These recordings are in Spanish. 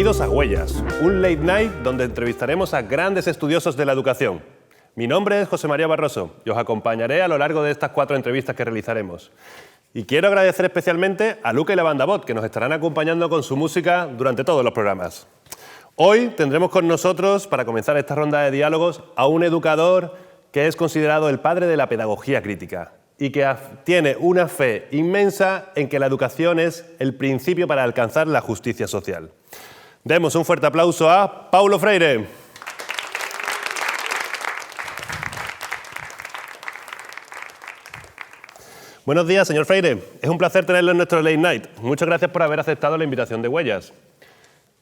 Bienvenidos a Huellas, un late night donde entrevistaremos a grandes estudiosos de la educación. Mi nombre es José María Barroso y os acompañaré a lo largo de estas 4 entrevistas que realizaremos. Y quiero agradecer especialmente a Luca y la Banda Bot, que nos estarán acompañando con su música durante todos los programas. Hoy tendremos con nosotros, para comenzar esta ronda de diálogos, a un educador que es considerado el padre de la pedagogía crítica y que tiene una fe inmensa en que la educación es el principio para alcanzar la justicia social. Demos un fuerte aplauso a Paulo Freire. Buenos días, señor Freire. Es un placer tenerlo en nuestro Late Night. Muchas gracias por haber aceptado la invitación de Huellas.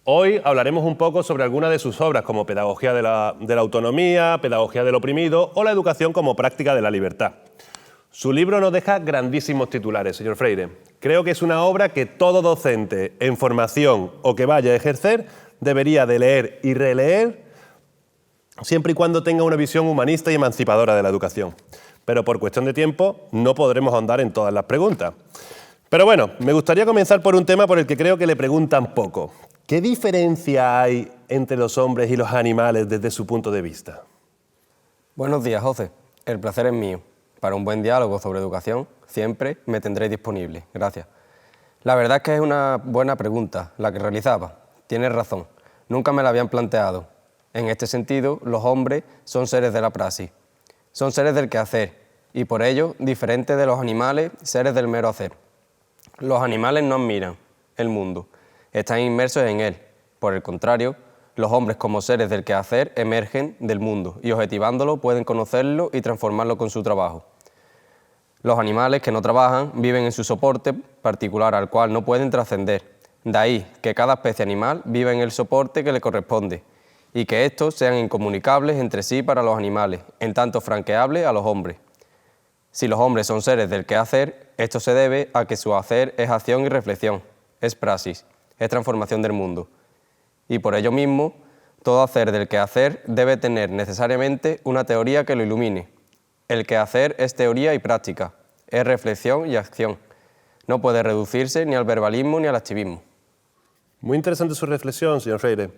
Hoy hablaremos un poco sobre algunas de sus obras, como Pedagogía de la Autonomía, Pedagogía del Oprimido o la educación como práctica de la libertad. Su libro nos deja grandísimos titulares, señor Freire. Creo que es una obra que todo docente en formación o que vaya a ejercer debería de leer y releer siempre y cuando tenga una visión humanista y emancipadora de la educación. Pero por cuestión de tiempo no podremos ahondar en todas las preguntas. Pero bueno, me gustaría comenzar por un tema por el que creo que le preguntan poco. ¿Qué diferencia hay entre los hombres y los animales desde su punto de vista? Buenos días, José. El placer es mío. Para un buen diálogo sobre educación, siempre me tendréis disponible. Gracias. La verdad es que es una buena pregunta la que realizaba. Tienes razón. Nunca me la habían planteado. En este sentido, los hombres son seres de la praxis. Son seres del quehacer y por ello diferentes de los animales, seres del mero hacer. Los animales no admiran el mundo, están inmersos en él. Por el contrario, los hombres como seres del quehacer emergen del mundo y objetivándolo pueden conocerlo y transformarlo con su trabajo. Los animales que no trabajan viven en su soporte particular al cual no pueden trascender. De ahí que cada especie animal viva en el soporte que le corresponde y que estos sean incomunicables entre sí para los animales, en tanto franqueables a los hombres. Si los hombres son seres del quehacer, esto se debe a que su hacer es acción y reflexión, es praxis, es transformación del mundo. Y por ello mismo, todo hacer del quehacer debe tener necesariamente una teoría que lo ilumine. El quehacer es teoría y práctica, es reflexión y acción. No puede reducirse ni al verbalismo ni al activismo. Muy interesante su reflexión, señor Freire.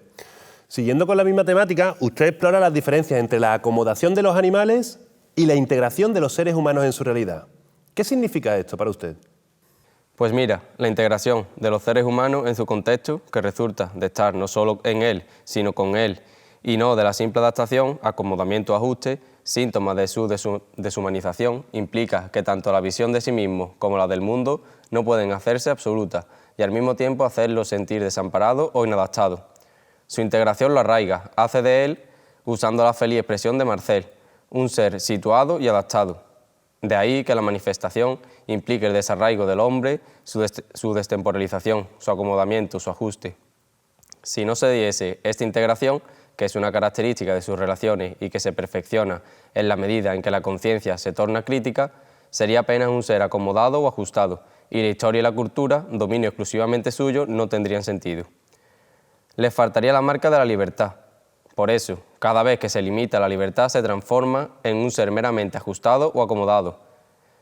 Siguiendo con la misma temática, usted explora las diferencias entre la acomodación de los animales y la integración de los seres humanos en su realidad. ¿Qué significa esto para usted? Pues mira, la integración de los seres humanos en su contexto, que resulta de estar no solo en él, sino con él, y no de la simple adaptación, acomodamiento, ajuste, síntomas de su deshumanización, implica que tanto la visión de sí mismo como la del mundo no pueden hacerse absolutas y al mismo tiempo hacerlo sentir desamparado o inadaptado. Su integración lo arraiga, hace de él, usando la feliz expresión de Marcel, un ser situado y adaptado. De ahí que la manifestación implique el desarraigo del hombre, su destemporalización, su acomodamiento, su ajuste. Si no se diese esta integración, que es una característica de sus relaciones y que se perfecciona en la medida en que la conciencia se torna crítica, sería apenas un ser acomodado o ajustado, y la historia y la cultura, dominio exclusivamente suyo, no tendrían sentido. Les faltaría la marca de la libertad. Por eso, cada vez que se limita la libertad se transforma en un ser meramente ajustado o acomodado.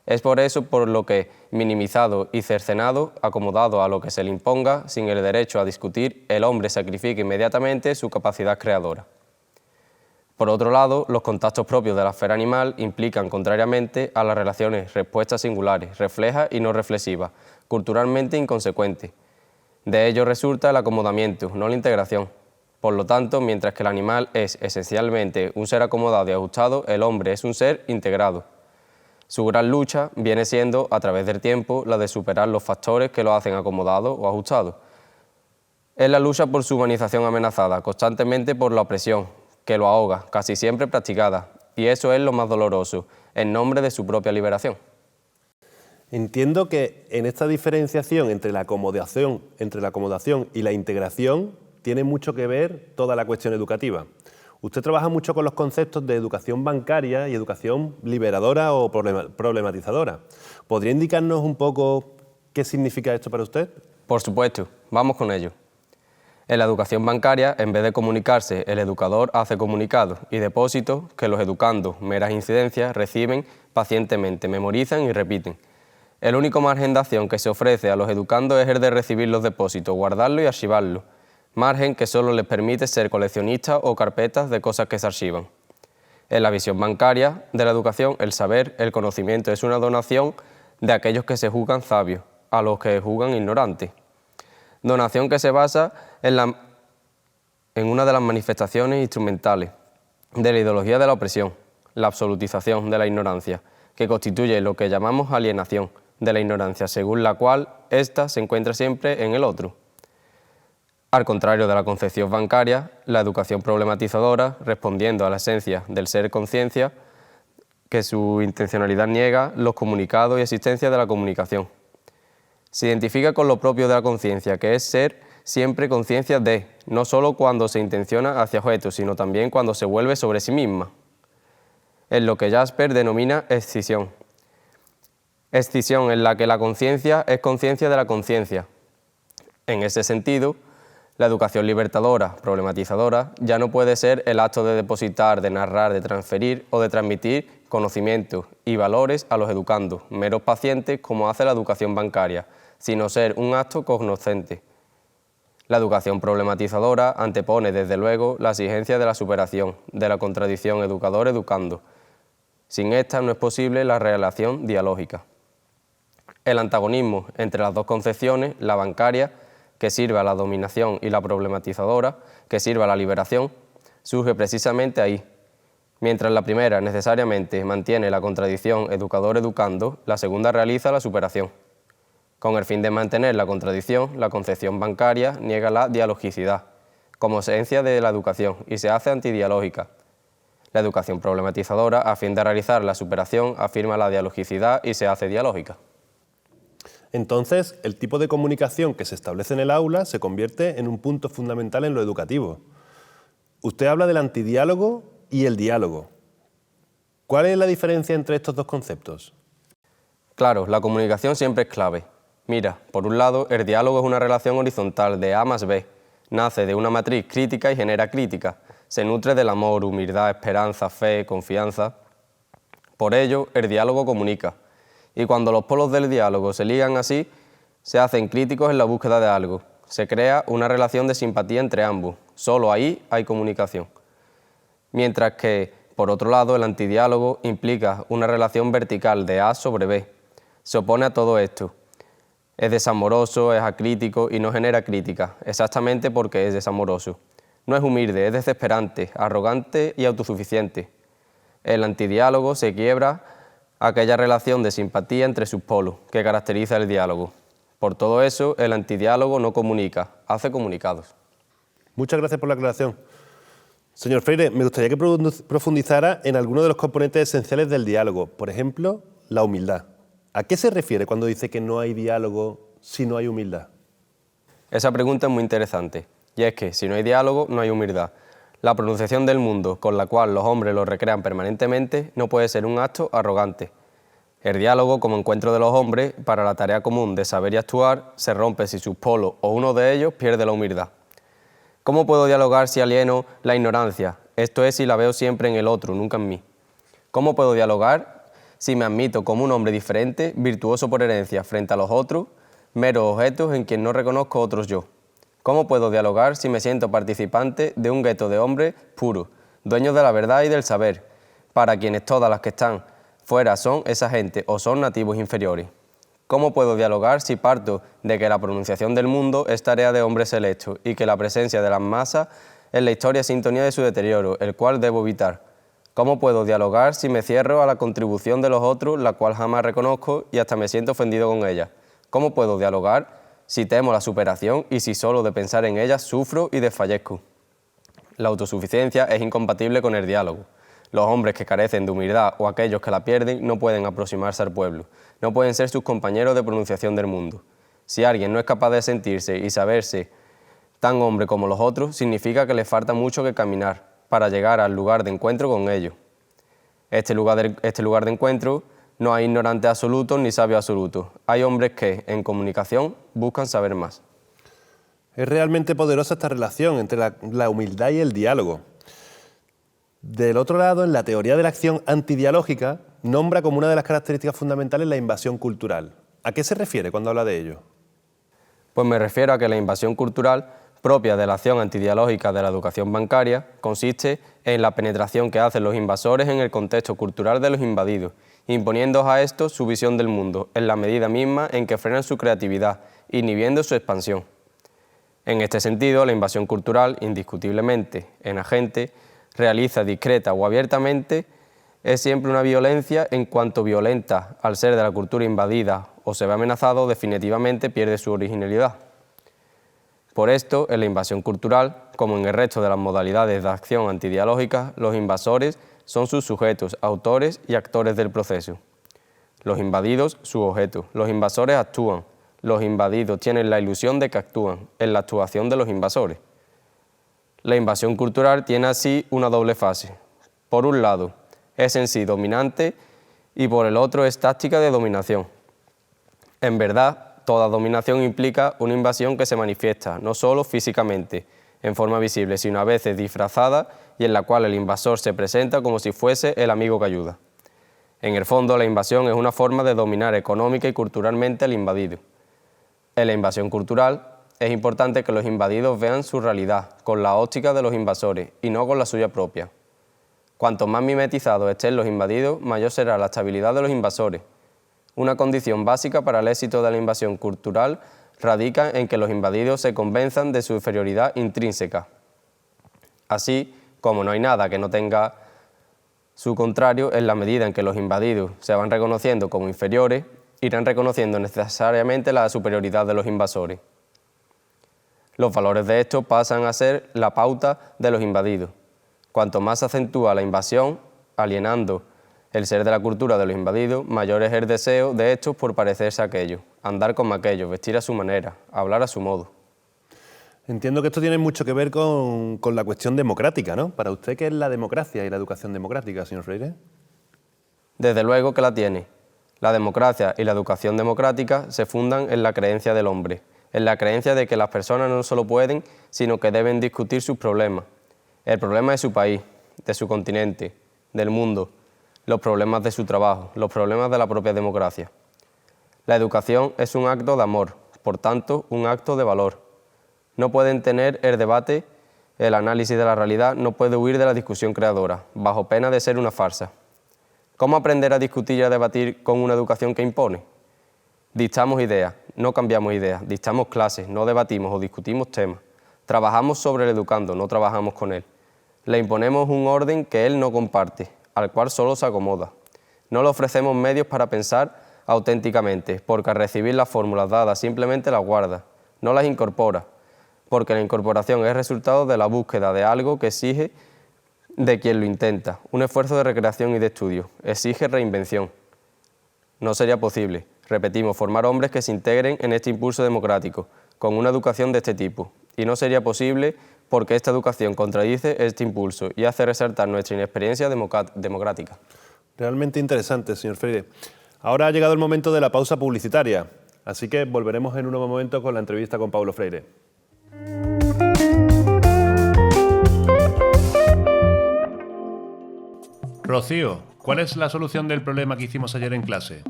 Es por eso por lo que, minimizado y cercenado, acomodado a lo que se le imponga, sin el derecho a discutir, el hombre sacrifica inmediatamente su capacidad creadora. Por otro lado, los contactos propios de la esfera animal implican, contrariamente a las relaciones, respuestas singulares, reflejas y no reflexivas, culturalmente inconsecuentes. De ello resulta el acomodamiento, no la integración. Por lo tanto, mientras que el animal es esencialmente un ser acomodado y ajustado, el hombre es un ser integrado. Su gran lucha viene siendo, a través del tiempo, la de superar los factores que lo hacen acomodado o ajustado. Es la lucha por su humanización amenazada, constantemente por la opresión, que lo ahoga, casi siempre practicada, y eso es lo más doloroso, en nombre de su propia liberación. Entiendo que en esta diferenciación entre la acomodación y la integración tiene mucho que ver toda la cuestión educativa. Usted trabaja mucho con los conceptos de educación bancaria y educación liberadora o problematizadora. ¿Podría indicarnos un poco qué significa esto para usted? Por supuesto, vamos con ello. En la educación bancaria, en vez de comunicarse, el educador hace comunicados y depósitos que los educandos, meras incidencias, reciben pacientemente, memorizan y repiten. El único margen de acción que se ofrece a los educandos es el de recibir los depósitos, guardarlos y archivarlos. margen que solo les permite ser coleccionistas o carpetas de cosas que se archivan. En la visión bancaria de la educación, el saber, el conocimiento es una donación de aquellos que se juzgan sabios a los que juzgan ignorantes. Donación que se basa en una de las manifestaciones instrumentales de la ideología de la opresión, la absolutización de la ignorancia, que constituye lo que llamamos alienación de la ignorancia, según la cual ésta se encuentra siempre en el otro. Al contrario de la concepción bancaria, la educación problematizadora, respondiendo a la esencia del ser conciencia, que su intencionalidad niega los comunicados y existencia de la comunicación. Se identifica con lo propio de la conciencia, que es ser siempre conciencia de, no solo cuando se intenciona hacia objetos, sino también cuando se vuelve sobre sí misma. Es lo que Jasper denomina escisión. Escisión en la que la conciencia es conciencia de la conciencia. En ese sentido, la educación libertadora, problematizadora, ya no puede ser el acto de depositar, de narrar, de transferir o de transmitir conocimientos y valores a los educandos, meros pacientes como hace la educación bancaria, sino ser un acto cognoscente. La educación problematizadora antepone, desde luego, la exigencia de la superación, de la contradicción educador-educando. Sin esta no es posible la relación dialógica. El antagonismo entre las dos concepciones, la bancaria, que sirve a la dominación, y la problematizadora, que sirve a la liberación, surge precisamente ahí. Mientras la primera necesariamente mantiene la contradicción educador-educando, la segunda realiza la superación. Con el fin de mantener la contradicción, la concepción bancaria niega la dialogicidad como esencia de la educación y se hace antidialógica. La educación problematizadora, a fin de realizar la superación, afirma la dialogicidad y se hace dialógica. Entonces, el tipo de comunicación que se establece en el aula se convierte en un punto fundamental en lo educativo. Usted habla del antidiálogo y el diálogo. ¿Cuál es la diferencia entre estos dos conceptos? Claro, la comunicación siempre es clave. Mira, por un lado, el diálogo es una relación horizontal de A más B. Nace de una matriz crítica y genera crítica. Se nutre del amor, humildad, esperanza, fe, confianza. Por ello, el diálogo comunica. Y cuando los polos del diálogo se ligan así, se hacen críticos en la búsqueda de algo. Se crea una relación de simpatía entre ambos. Solo ahí hay comunicación. Mientras que, por otro lado, el antidiálogo implica una relación vertical de A sobre B. Se opone a todo esto. Es desamoroso, es acrítico y no genera crítica, exactamente porque es desamoroso. No es humilde, es desesperante, arrogante y autosuficiente. El antidiálogo se quiebra aquella relación de simpatía entre sus polos que caracteriza el diálogo. Por todo eso, el antidiálogo no comunica, hace comunicados. Muchas gracias por la aclaración. Señor Freire, me gustaría que profundizara en algunos de los componentes esenciales del diálogo. Por ejemplo, la humildad. ¿A qué se refiere cuando dice que no hay diálogo si no hay humildad? Esa pregunta es muy interesante, y es que si no hay diálogo, no hay humildad. La pronunciación del mundo, con la cual los hombres lo recrean permanentemente, no puede ser un acto arrogante. El diálogo, como encuentro de los hombres, para la tarea común de saber y actuar, se rompe si sus polos o uno de ellos pierde la humildad. ¿Cómo puedo dialogar si alieno la ignorancia? Esto es si la veo siempre en el otro, nunca en mí. ¿Cómo puedo dialogar si me admito como un hombre diferente, virtuoso por herencia, frente a los otros, meros objetos en quien no reconozco otros yo? ¿Cómo puedo dialogar si me siento participante de un gueto de hombres puros, dueños de la verdad y del saber, para quienes todas las que están fuera son esa gente o son nativos inferiores? ¿Cómo puedo dialogar si parto de que la pronunciación del mundo es tarea de hombres selectos y que la presencia de las masas en la historia es sintonía de su deterioro, el cual debo evitar? ¿Cómo puedo dialogar si me cierro a la contribución de los otros, la cual jamás reconozco y hasta me siento ofendido con ella? ¿Cómo puedo dialogar si temo la superación y si solo de pensar en ella sufro y desfallezco? La autosuficiencia es incompatible con el diálogo. Los hombres que carecen de humildad o aquellos que la pierden no pueden aproximarse al pueblo, no pueden ser sus compañeros de pronunciación del mundo. Si alguien no es capaz de sentirse y saberse tan hombre como los otros, significa que le falta mucho que caminar para llegar al lugar de encuentro con ellos. Este lugar de encuentro no hay ignorantes absolutos ni sabios absolutos. Hay hombres que, en comunicación, buscan saber más. Es realmente poderosa esta relación entre la humildad y el diálogo. Del otro lado, en la teoría de la acción antidialógica, nombra como una de las características fundamentales la invasión cultural. ¿A qué se refiere cuando habla de ello? Pues me refiero a que la invasión cultural propia de la acción antidialógica de la educación bancaria, consiste en la penetración que hacen los invasores en el contexto cultural de los invadidos, imponiendo a estos su visión del mundo, en la medida misma en que frenan su creatividad, inhibiendo su expansión. En este sentido, la invasión cultural, indiscutiblemente enagente, realiza discreta o abiertamente, es siempre una violencia en cuanto violenta, al ser de la cultura invadida o se ve amenazado, definitivamente pierde su originalidad. Por esto, en la invasión cultural, como en el resto de las modalidades de acción antidialógica, los invasores son sus sujetos, autores y actores del proceso. Los invadidos, su objeto. Los invasores actúan. Los invadidos tienen la ilusión de que actúan en la actuación de los invasores. La invasión cultural tiene así una doble fase. Por un lado, es en sí dominante y por el otro es táctica de dominación. En verdad, toda dominación implica una invasión que se manifiesta, no solo físicamente, en forma visible, sino a veces disfrazada y en la cual el invasor se presenta como si fuese el amigo que ayuda. En el fondo, la invasión es una forma de dominar económica y culturalmente al invadido. En la invasión cultural, es importante que los invadidos vean su realidad con la óptica de los invasores y no con la suya propia. Cuanto más mimetizados estén los invadidos, mayor será la estabilidad de los invasores. Una condición básica para el éxito de la invasión cultural radica en que los invadidos se convenzan de su inferioridad intrínseca. Así, como no hay nada que no tenga su contrario, en la medida en que los invadidos se van reconociendo como inferiores, irán reconociendo necesariamente la superioridad de los invasores. Los valores de estos pasan a ser la pauta de los invadidos. Cuanto más se acentúa la invasión, alienando el ser de la cultura de los invadidos, mayor es el deseo de estos por parecerse a aquellos, andar como aquellos, vestir a su manera, hablar a su modo. Entiendo que esto tiene mucho que ver con la cuestión democrática, ¿no? Para usted, ¿qué es la democracia y la educación democrática, señor Freire? Desde luego que la tiene. La democracia y la educación democrática se fundan en la creencia del hombre, en la creencia de que las personas no solo pueden, sino que deben discutir sus problemas. El problema de su país, de su continente, del mundo, los problemas de su trabajo, los problemas de la propia democracia. La educación es un acto de amor, por tanto, un acto de valor. No pueden tener el debate, el análisis de la realidad, no puede huir de la discusión creadora, bajo pena de ser una farsa. ¿Cómo aprender a discutir y a debatir con una educación que impone? Dictamos ideas, no cambiamos ideas, dictamos clases, no debatimos o discutimos temas. Trabajamos sobre el educando, no trabajamos con él. Le imponemos un orden que él no comparte, al cual solo se acomoda. No le ofrecemos medios para pensar auténticamente, porque al recibir las fórmulas dadas simplemente las guarda, no las incorpora, porque la incorporación es resultado de la búsqueda de algo que exige de quien lo intenta, un esfuerzo de recreación y de estudio, exige reinvención. No sería posible, repetimos, formar hombres que se integren en este impulso democrático, con una educación de este tipo, y no sería posible porque esta educación contradice este impulso y hace resaltar nuestra inexperiencia democrática. Realmente interesante, señor Freire. Ahora ha llegado el momento de la pausa publicitaria, así que volveremos en un nuevo momento con la entrevista con Paulo Freire. Rocío, ¿cuál es la solución del problema que hicimos ayer en clase?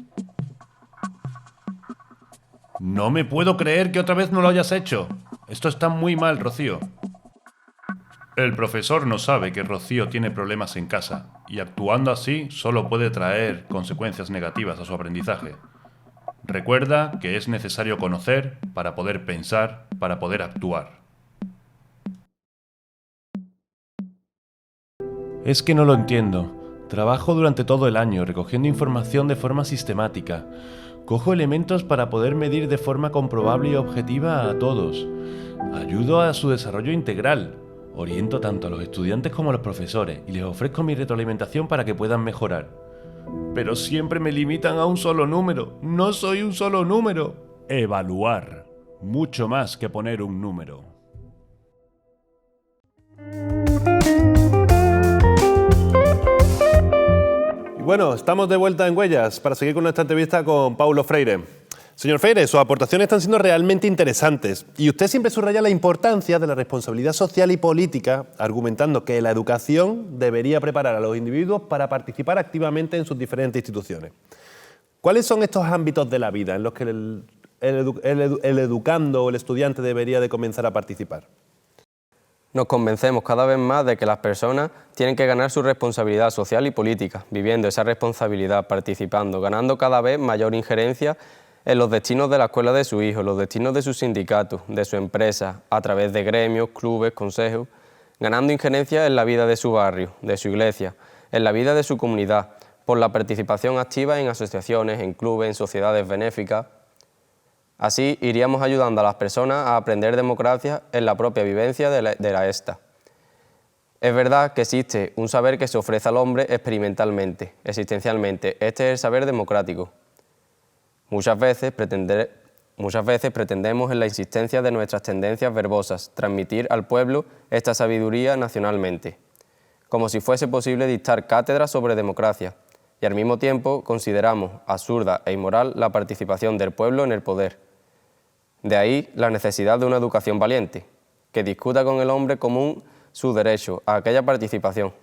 No me puedo creer que otra vez no lo hayas hecho. Esto está muy mal, Rocío. El profesor no sabe que Rocío tiene problemas en casa y actuando así solo puede traer consecuencias negativas a su aprendizaje. Recuerda que es necesario conocer para poder pensar, para poder actuar. Es que no lo entiendo. Trabajo durante todo el año recogiendo información de forma sistemática. Cojo elementos para poder medir de forma comprobable y objetiva a todos. Ayudo a su desarrollo integral. Oriento tanto a los estudiantes como a los profesores y les ofrezco mi retroalimentación para que puedan mejorar. Pero siempre me limitan a un solo número. No soy un solo número. Evaluar. Mucho más que poner un número. Y bueno, estamos de vuelta en Huellas para seguir con nuestra entrevista con Paulo Freire. Señor Freire, sus aportaciones están siendo realmente interesantes y usted siempre subraya la importancia de la responsabilidad social y política, argumentando que la educación debería preparar a los individuos para participar activamente en sus diferentes instituciones. ¿Cuáles son estos ámbitos de la vida en los que el educando o el estudiante debería de comenzar a participar? Nos convencemos cada vez más de que las personas tienen que ganar su responsabilidad social y política, viviendo esa responsabilidad, participando, ganando cada vez mayor injerencia en los destinos de la escuela de su hijo, los destinos de sus sindicatos, de su empresa, a través de gremios, clubes, consejos, ganando injerencia en la vida de su barrio, de su iglesia, en la vida de su comunidad, por la participación activa en asociaciones, en clubes, en sociedades benéficas. Así iríamos ayudando a las personas a aprender democracia en la propia vivencia de la esta. Es verdad que existe un saber que se ofrece al hombre experimentalmente, existencialmente. Este es el saber democrático. Muchas veces pretendemos en la insistencia de nuestras tendencias verbosas transmitir al pueblo esta sabiduría nacionalmente, como si fuese posible dictar cátedras sobre democracia, y al mismo tiempo consideramos absurda e inmoral la participación del pueblo en el poder. De ahí la necesidad de una educación valiente, que discuta con el hombre común su derecho a aquella participación.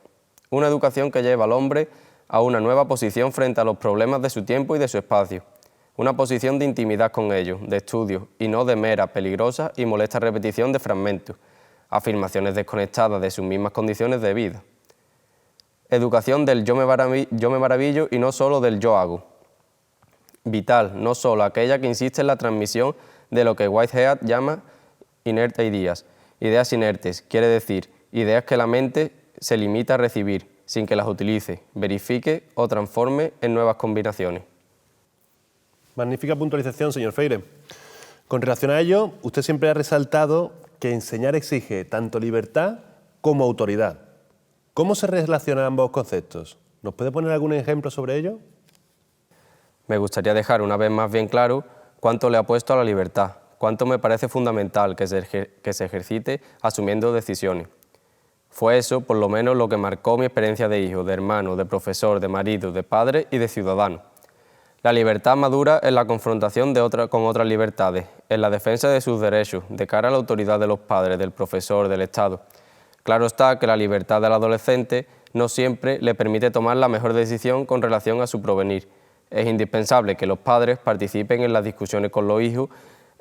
Una educación que lleva al hombre a una nueva posición frente a los problemas de su tiempo y de su espacio. Una posición de intimidad con ellos, de estudio, y no de mera, peligrosa y molesta repetición de fragmentos, afirmaciones desconectadas de sus mismas condiciones de vida. Educación del yo me maravillo y no solo del yo hago. Vital, no solo aquella que insiste en la transmisión de lo que Whitehead llama inert ideas, ideas inertes, quiere decir, ideas que la mente se limita a recibir, sin que las utilice, verifique o transforme en nuevas combinaciones. Magnífica puntualización, señor Freire. Con relación a ello, usted siempre ha resaltado que enseñar exige tanto libertad como autoridad. ¿Cómo se relacionan ambos conceptos? ¿Nos puede poner algún ejemplo sobre ello? Me gustaría dejar una vez más bien claro cuánto le apuesto a la libertad, cuánto me parece fundamental que se ejercite asumiendo decisiones. Fue eso, por lo menos, lo que marcó mi experiencia de hijo, de hermano, de profesor, de marido, de padre y de ciudadano. La libertad madura en la confrontación con otras libertades, en la defensa de sus derechos, de cara a la autoridad de los padres, del profesor, del Estado. Claro está que la libertad del adolescente no siempre le permite tomar la mejor decisión con relación a su porvenir. Es indispensable que los padres participen en las discusiones con los hijos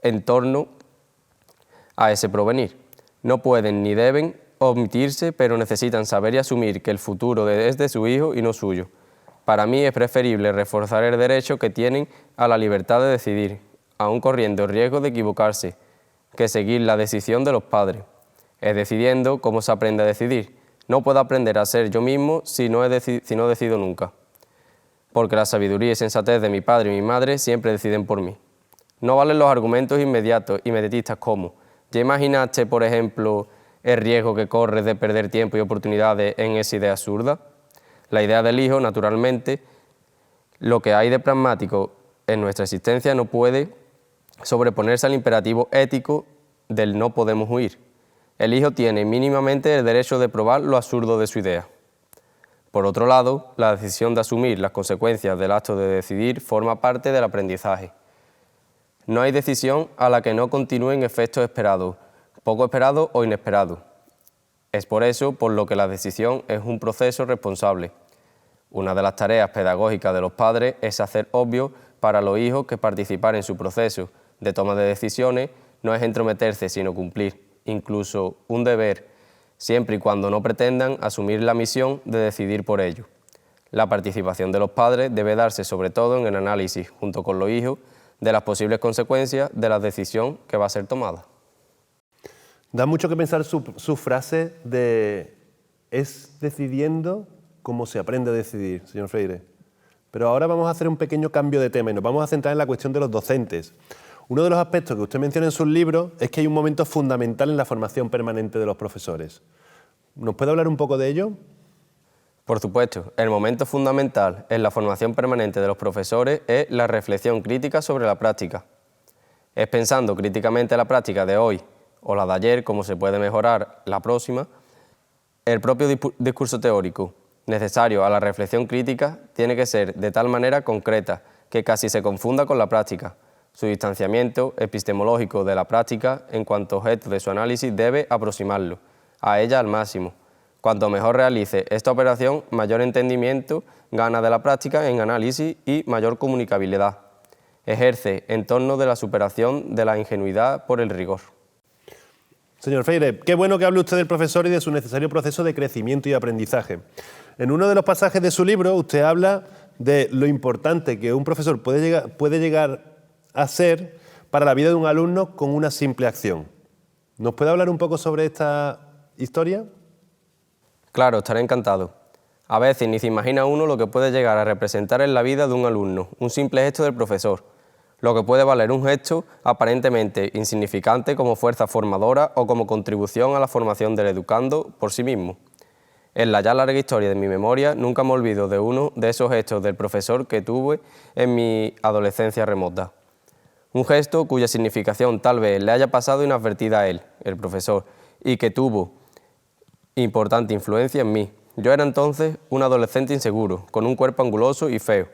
en torno a ese porvenir. No pueden ni deben omitirse, pero necesitan saber y asumir que el futuro es de su hijo y no suyo. Para mí es preferible reforzar el derecho que tienen a la libertad de decidir, aun corriendo el riesgo de equivocarse, que seguir la decisión de los padres. Es decidiendo cómo se aprende a decidir. No puedo aprender a ser yo mismo si no decido nunca. Porque la sabiduría y sensatez de mi padre y mi madre siempre deciden por mí. No valen los argumentos inmediatistas como ¿ya imaginaste, por ejemplo, el riesgo que corres de perder tiempo y oportunidades en esa idea absurda? La idea del hijo, naturalmente, lo que hay de pragmático en nuestra existencia no puede sobreponerse al imperativo ético del no podemos huir. El hijo tiene mínimamente el derecho de probar lo absurdo de su idea. Por otro lado, la decisión de asumir las consecuencias del acto de decidir forma parte del aprendizaje. No hay decisión a la que no continúen efectos esperados, poco esperados o inesperados. Es por eso por lo que la decisión es un proceso responsable. Una de las tareas pedagógicas de los padres es hacer obvio para los hijos que participar en su proceso de toma de decisiones no es entrometerse, sino cumplir, incluso un deber, siempre y cuando no pretendan asumir la misión de decidir por ello. La participación de los padres debe darse sobre todo en el análisis, junto con los hijos, de las posibles consecuencias de la decisión que va a ser tomada. Da mucho que pensar su frase de es decidiendo cómo se aprende a decidir, señor Freire. Pero ahora vamos a hacer un pequeño cambio de tema y nos vamos a centrar en la cuestión de los docentes. Uno de los aspectos que usted menciona en sus libros es que hay un momento fundamental en la formación permanente de los profesores. ¿Nos puede hablar un poco de ello? Por supuesto, el momento fundamental en la formación permanente de los profesores es la reflexión crítica sobre la práctica. Es pensando críticamente la práctica de hoy o la de ayer, cómo se puede mejorar la próxima. El propio discurso teórico necesario a la reflexión crítica tiene que ser de tal manera concreta que casi se confunda con la práctica. Su distanciamiento epistemológico de la práctica en cuanto objeto de su análisis debe aproximarlo a ella al máximo. Cuanto mejor realice esta operación, mayor entendimiento gana de la práctica en análisis y mayor comunicabilidad. Ejerce en torno de la superación de la ingenuidad por el rigor. Señor Freire, qué bueno que hable usted del profesor y de su necesario proceso de crecimiento y aprendizaje. En uno de los pasajes de su libro, usted habla de lo importante que un profesor puede llegar a ser para la vida de un alumno con una simple acción. ¿Nos puede hablar un poco sobre esta historia? Claro, estaré encantado. A veces ni se imagina uno lo que puede llegar a representar en la vida de un alumno, un simple gesto del profesor. Lo que puede valer un gesto aparentemente insignificante como fuerza formadora o como contribución a la formación del educando por sí mismo. En la ya larga historia de mi memoria nunca me olvido de uno de esos gestos del profesor que tuve en mi adolescencia remota. Un gesto cuya significación tal vez le haya pasado inadvertida a él, el profesor, y que tuvo importante influencia en mí. Yo era entonces un adolescente inseguro, con un cuerpo anguloso y feo.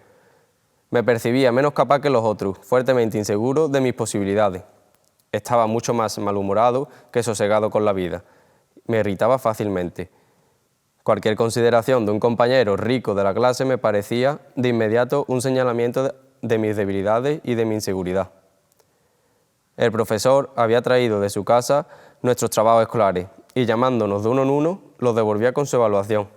Me percibía menos capaz que los otros, fuertemente inseguro de mis posibilidades. Estaba mucho más malhumorado que sosegado con la vida. Me irritaba fácilmente. Cualquier consideración de un compañero rico de la clase me parecía de inmediato un señalamiento de mis debilidades y de mi inseguridad. El profesor había traído de su casa nuestros trabajos escolares y llamándonos de uno en uno los devolvía con su evaluación.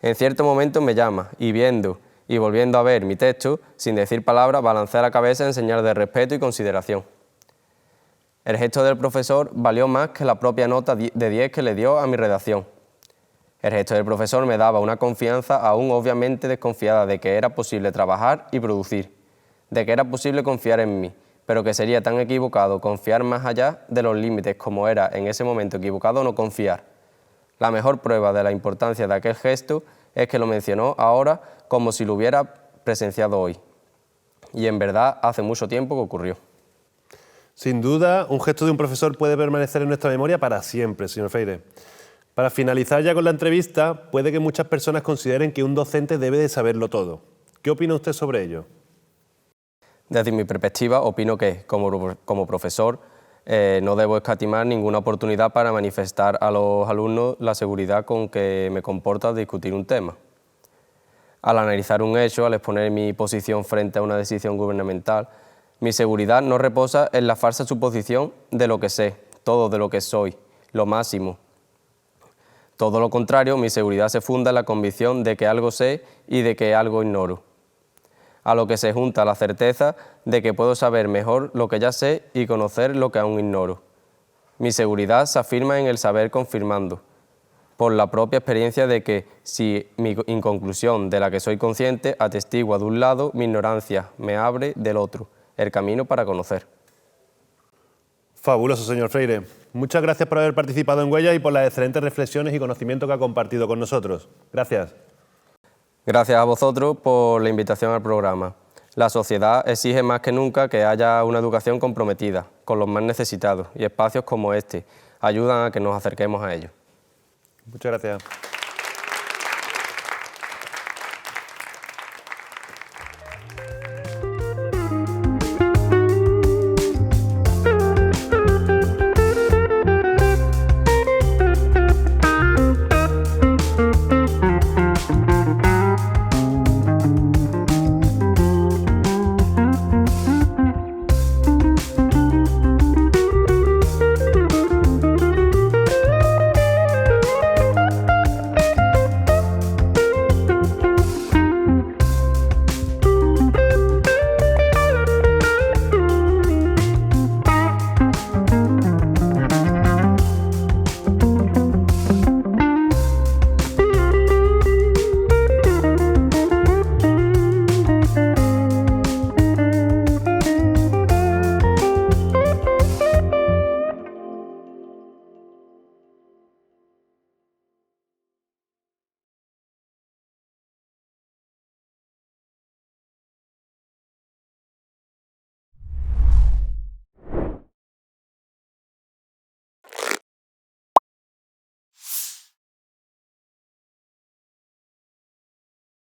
En cierto momento me llama y viendo y volviendo a ver mi texto, sin decir palabra, balancea la cabeza en señal de respeto y consideración. El gesto del profesor valió más que la propia nota de 10 que le dio a mi redacción. El gesto del profesor me daba una confianza aún obviamente desconfiada de que era posible trabajar y producir, de que era posible confiar en mí, pero que sería tan equivocado confiar más allá de los límites como era en ese momento equivocado no confiar. La mejor prueba de la importancia de aquel gesto es que lo mencionó ahora como si lo hubiera presenciado hoy. Y en verdad hace mucho tiempo que ocurrió. Sin duda, un gesto de un profesor puede permanecer en nuestra memoria para siempre, señor Freire. Para finalizar ya con la entrevista, puede que muchas personas consideren que un docente debe de saberlo todo. ¿Qué opina usted sobre ello? Desde mi perspectiva, opino que, como profesor, no debo escatimar ninguna oportunidad para manifestar a los alumnos la seguridad con que me comporta discutir un tema. Al analizar un hecho, al exponer mi posición frente a una decisión gubernamental, mi seguridad no reposa en la falsa suposición de lo que sé, todo de lo que soy, lo máximo. Todo lo contrario, mi seguridad se funda en la convicción de que algo sé y de que algo ignoro. A lo que se junta la certeza de que puedo saber mejor lo que ya sé y conocer lo que aún ignoro. Mi seguridad se afirma en el saber confirmando, por la propia experiencia de que si mi inconclusión de la que soy consciente atestigua de un lado, mi ignorancia me abre del otro, el camino para conocer. Fabuloso, señor Freire. Muchas gracias por haber participado en Huellas y por las excelentes reflexiones y conocimiento que ha compartido con nosotros. Gracias. Gracias a vosotros por la invitación al programa. La sociedad exige más que nunca que haya una educación comprometida con los más necesitados y espacios como este ayudan a que nos acerquemos a ellos. Muchas gracias.